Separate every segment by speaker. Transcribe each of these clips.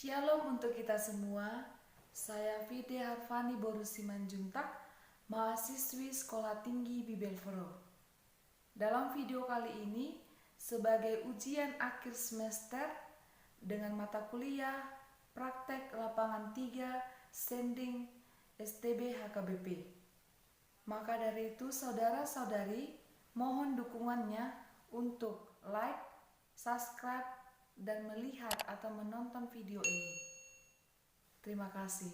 Speaker 1: Shalom untuk kita semua. Saya Vide Harfani Boru Simanjuntak, mahasiswi Sekolah Tinggi Bibelforo. Dalam video kali ini, sebagai ujian akhir semester dengan mata kuliah praktek lapangan 3 Sending STB HKBP. Maka dari itu saudara-saudari, mohon dukungannya untuk like, subscribe, dan melihat atau menonton video ini. Terima kasih.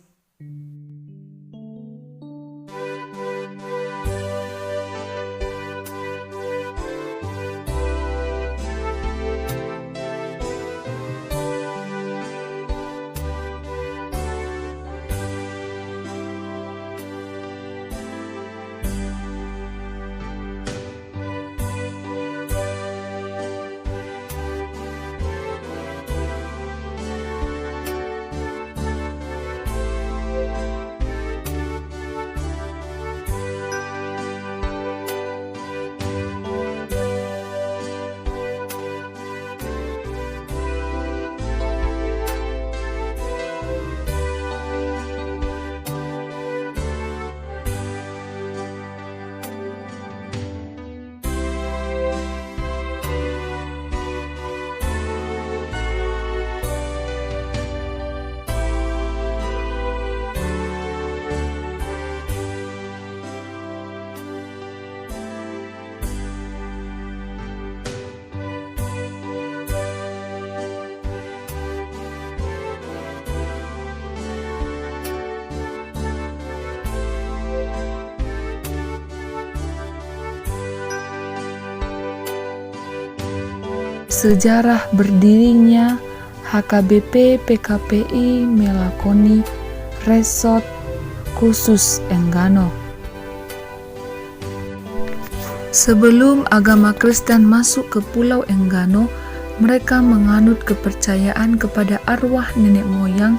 Speaker 1: Sejarah berdirinya HKBP PKPI melakoni resort khusus Enggano. Sebelum agama Kristen masuk ke Pulau Enggano, mereka menganut kepercayaan kepada arwah nenek moyang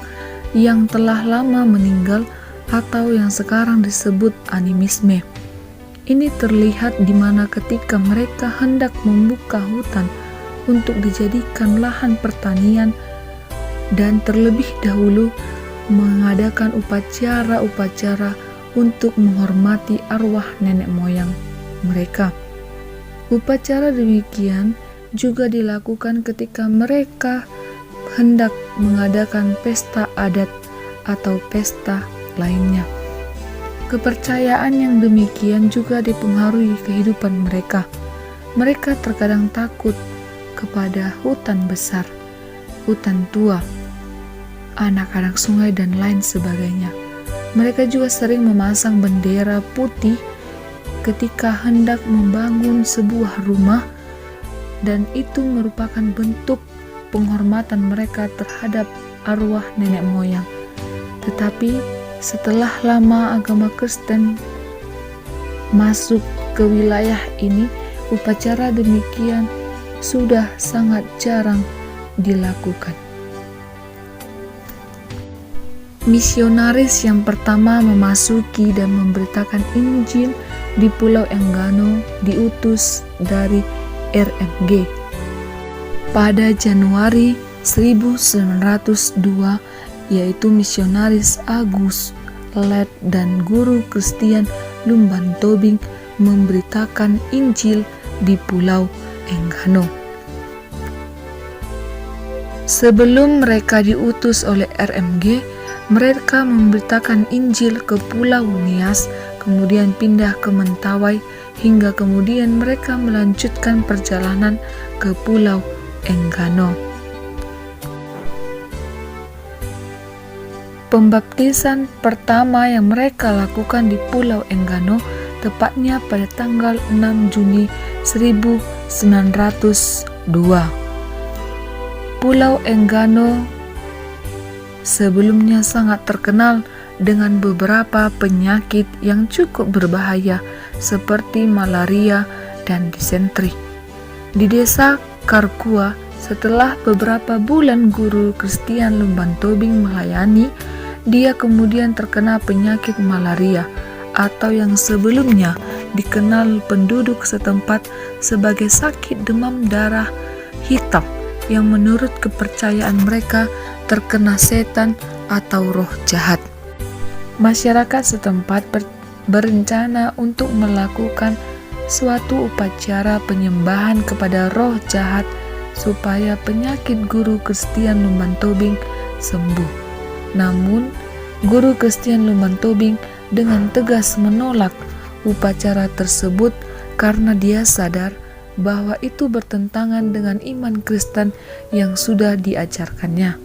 Speaker 1: yang telah lama meninggal atau yang sekarang disebut animisme. Ini terlihat di mana ketika mereka hendak membuka hutan untuk dijadikan lahan pertanian dan terlebih dahulu mengadakan upacara-upacara untuk menghormati arwah nenek moyang mereka. Upacara demikian juga dilakukan ketika mereka hendak mengadakan pesta adat atau pesta lainnya. Kepercayaan yang demikian juga dipengaruhi kehidupan mereka. Mereka terkadang takut kepada hutan besar, hutan tua, anak-anak sungai, dan lain sebagainya. Mereka juga sering memasang bendera putih ketika hendak membangun sebuah rumah, dan itu merupakan bentuk penghormatan mereka terhadap arwah nenek moyang. Tetapi setelah lama agama Kristen masuk ke wilayah ini, upacara demikian sudah sangat jarang dilakukan. Misionaris yang pertama memasuki dan memberitakan Injil di Pulau Enggano diutus dari RMG. Pada Januari 1902, yaitu misionaris Agus Led dan guru Kristian Lumban Tobing memberitakan Injil di Pulau Enggano. Sebelum mereka diutus oleh RMG, mereka memberitakan Injil ke Pulau Nias, kemudian pindah ke Mentawai, hingga kemudian mereka melanjutkan perjalanan ke Pulau Enggano. Pembaptisan pertama yang mereka lakukan di Pulau Enggano tepatnya pada tanggal 6 Juni 1902. Pulau Enggano sebelumnya sangat terkenal dengan beberapa penyakit yang cukup berbahaya seperti malaria dan disentri. Di desa Karkua, setelah beberapa bulan guru Kristian Lumban Tobing melayani, dia kemudian terkena penyakit malaria atau yang sebelumnya dikenal penduduk setempat sebagai sakit demam darah hitam yang menurut kepercayaan mereka terkena setan atau roh jahat. Masyarakat setempat berencana untuk melakukan suatu upacara penyembahan kepada roh jahat supaya penyakit guru Christian Lumban Tobing sembuh. Namun, guru Christian Lumban Tobing dengan tegas menolak upacara tersebut karena dia sadar bahwa itu bertentangan dengan iman Kristen yang sudah diajarkannya.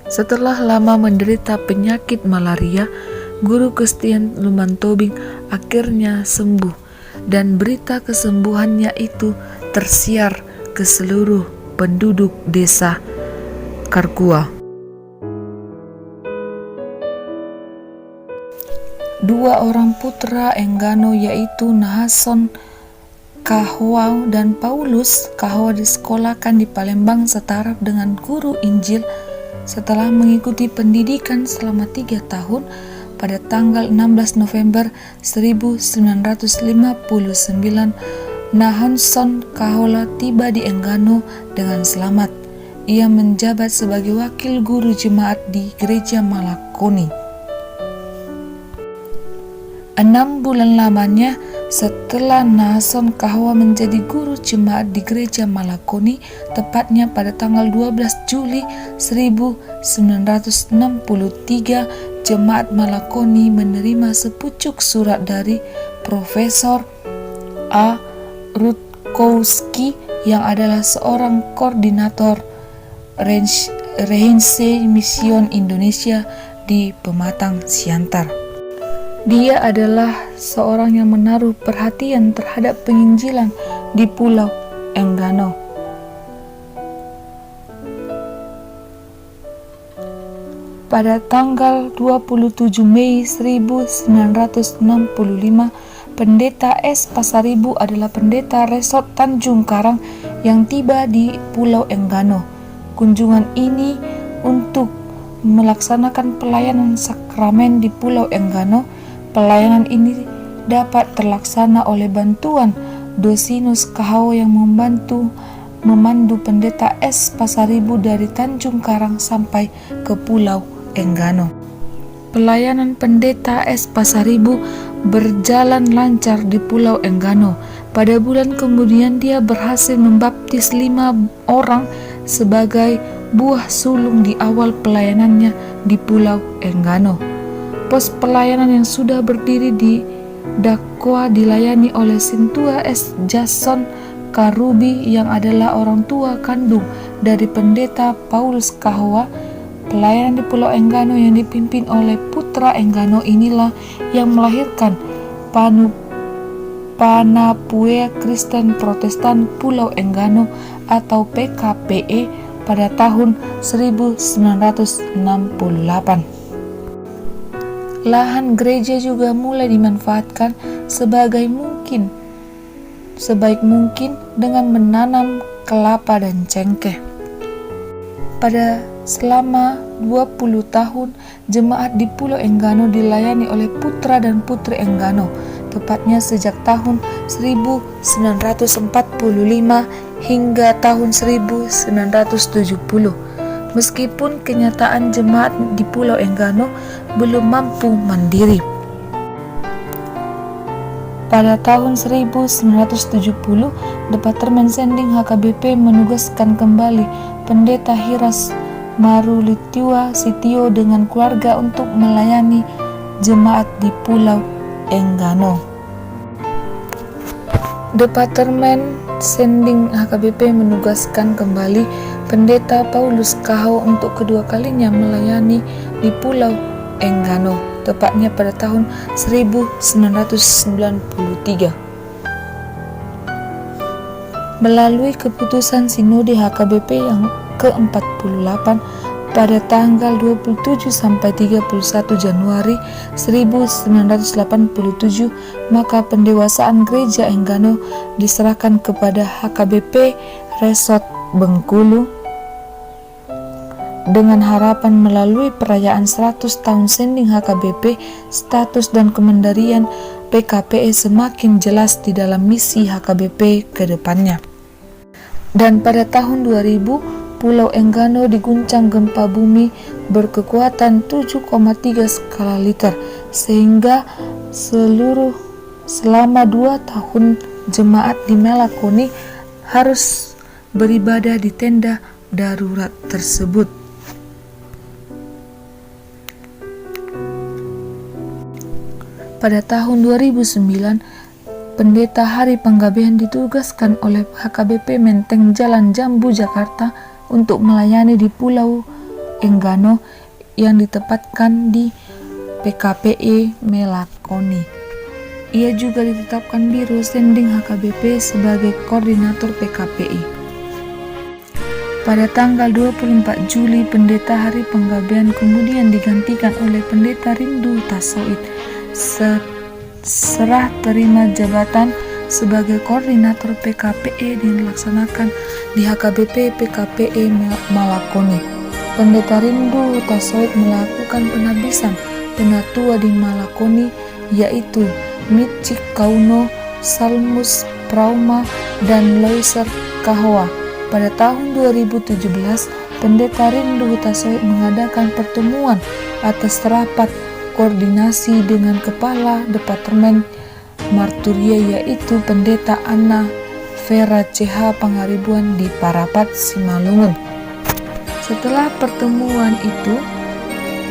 Speaker 1: Setelah lama menderita penyakit malaria, guru Christian Lumban Tobing akhirnya sembuh dan berita kesembuhannya itu tersiar ke seluruh penduduk desa Karkua. Dua orang putra Enggano yaitu Nahason Kahwa dan Paulus Kahwa disekolahkan di Palembang setaraf dengan guru Injil. Setelah mengikuti pendidikan selama 3 tahun, pada tanggal 16 November 1959, Nahason Kahwa tiba di Enggano dengan selamat. Ia menjabat sebagai wakil guru jemaat di Gereja Malakoni. 6 bulan lamanya setelah Nahason Kahwa menjadi guru jemaat di Gereja Malakoni, tepatnya pada tanggal 12 Juli 1963, jemaat Malakoni menerima sepucuk surat dari Profesor A. Rutkowski yang adalah seorang koordinator Rehense Mission Indonesia di Pematang Siantar. Dia adalah seorang yang menaruh perhatian terhadap penginjilan di Pulau Enggano. Pada tanggal 27 Mei 1965, Pendeta S. Pasaribu adalah pendeta resort Tanjung Karang yang tiba di Pulau Enggano. Kunjungan ini untuk melaksanakan pelayanan sakramen di Pulau Enggano. Pelayanan ini dapat terlaksana oleh bantuan Dosinus Kahwa yang memandu pendeta S. Pasaribu dari Tanjung Karang sampai ke Pulau Enggano. Pelayanan pendeta S. Pasaribu berjalan lancar di Pulau Enggano. Pada bulan kemudian dia berhasil membaptis 5 orang sebagai buah sulung di awal pelayanannya di Pulau Enggano. Pos pelayanan yang sudah berdiri di Dakwa dilayani oleh Sintua S. Jason Karubi yang adalah orang tua kandung dari pendeta Paulus Kahwa. Pelayanan di Pulau Enggano yang dipimpin oleh putra Enggano inilah yang melahirkan Panapue Kristen Protestan Pulau Enggano atau PKPE pada tahun 1968. Lahan gereja juga mulai dimanfaatkan sebaik mungkin dengan menanam kelapa dan cengkeh. Pada selama 20 tahun, jemaat di Pulau Enggano dilayani oleh putra dan putri Enggano, tepatnya sejak tahun 1945 hingga tahun 1970. Meskipun kenyataan jemaat di Pulau Enggano belum mampu mandiri. Pada tahun 1970, Departemen Sending HKBP menugaskan kembali Pendeta Hiras Marulitiwa Sitio dengan keluarga untuk melayani jemaat di Pulau Enggano. Departemen Sending HKBP menugaskan kembali Pendeta Paulus Kahwa untuk kedua kalinya melayani di Pulau Enggano, tepatnya pada tahun 1993. Melalui keputusan Sinode HKBP yang ke-48 pada tanggal 27 sampai 31 Januari 1987, maka pendewasaan Gereja Enggano diserahkan kepada HKBP Resort Bengkulu dengan harapan melalui perayaan 100 tahun Sending HKBP, status dan kemandirian PKPE semakin jelas di dalam misi HKBP ke depannya. Dan pada tahun 2000, Pulau Enggano diguncang gempa bumi berkekuatan 7,3 skala Richter, sehingga selama 2 tahun jemaat di Melakoni harus beribadah di tenda darurat tersebut. Pada tahun 2009, Pendeta Hari Panggabean ditugaskan oleh HKBP Menteng Jalan Jambu, Jakarta untuk melayani di Pulau Enggano yang ditempatkan di PKPE Melakoni. Ia juga ditetapkan Biro Sending HKBP sebagai koordinator PKPI. Pada tanggal 24 Juli, Pendeta Hari Panggabean kemudian digantikan oleh Pendeta Rindu Tasoid. Serah terima jabatan sebagai koordinator PKPE dilaksanakan di HKBP PKPE Malakoni. Pendeta Rindu Tasoid melakukan penabisan penatua di Malakoni, yaitu Micik Kauno, Salmus Prauma, dan Loiser Kahwa. Pada tahun 2017, Pendeta Rindu Tasoid mengadakan pertemuan atas rapat koordinasi dengan Kepala Departemen Marturia, yaitu Pendeta Anna Vera CH Pangaribuan di Parapat, Simalungun. Setelah pertemuan itu,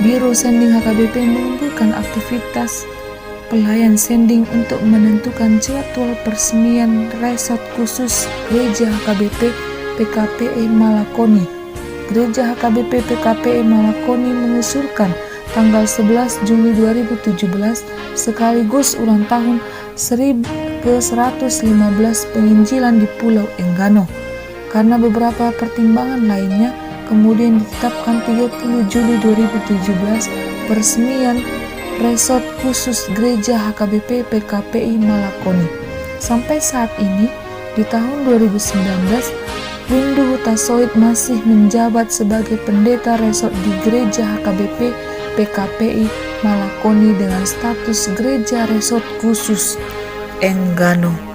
Speaker 1: Biro Sending HKBP mengumpulkan aktivitas pelayan sending untuk menentukan jadwal peresmian resort khusus Gereja HKBP PKPE Malakoni. Gereja HKBP PKPE Malakoni mengusulkan tanggal 11 Juli 2017 sekaligus ulang tahun ke-115 penginjilan di Pulau Enggano. Karena beberapa pertimbangan lainnya, kemudian ditetapkan 30 Juli 2017 peresmian resort khusus Gereja HKBP PKPI Malakoni. Sampai saat ini, di tahun 2019, Rindu Tasoid masih menjabat sebagai pendeta resort di Gereja HKBP PKPI Malakoni dengan status Gereja Resort Khusus Enggano.